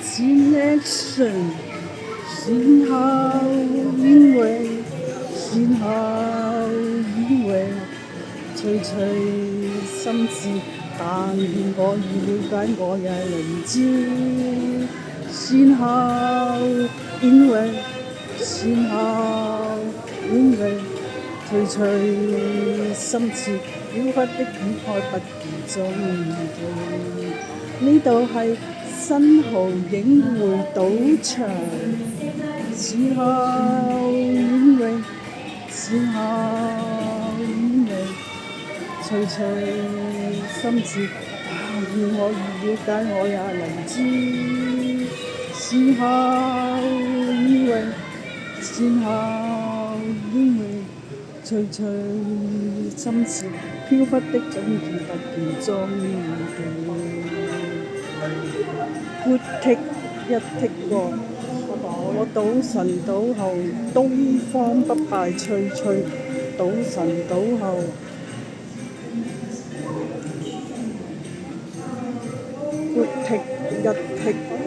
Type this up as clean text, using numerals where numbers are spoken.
前action，先後因為，先後因為，徐徐心知，但願我已了解，我也能知。先後因為，先後因為，徐徐心知，飄忽的雨開不見蹤跡。呢度係新濠影匯賭場，先後因為，先後因為，徐徐心知，但願我已了解，我也能知。先後因為，先後因為，徐徐心知，飄忽的總見不見蹤跡。闊剔一剔過，我賭神賭後，東方不敗吹吹，賭神賭後，闊剔一剔過。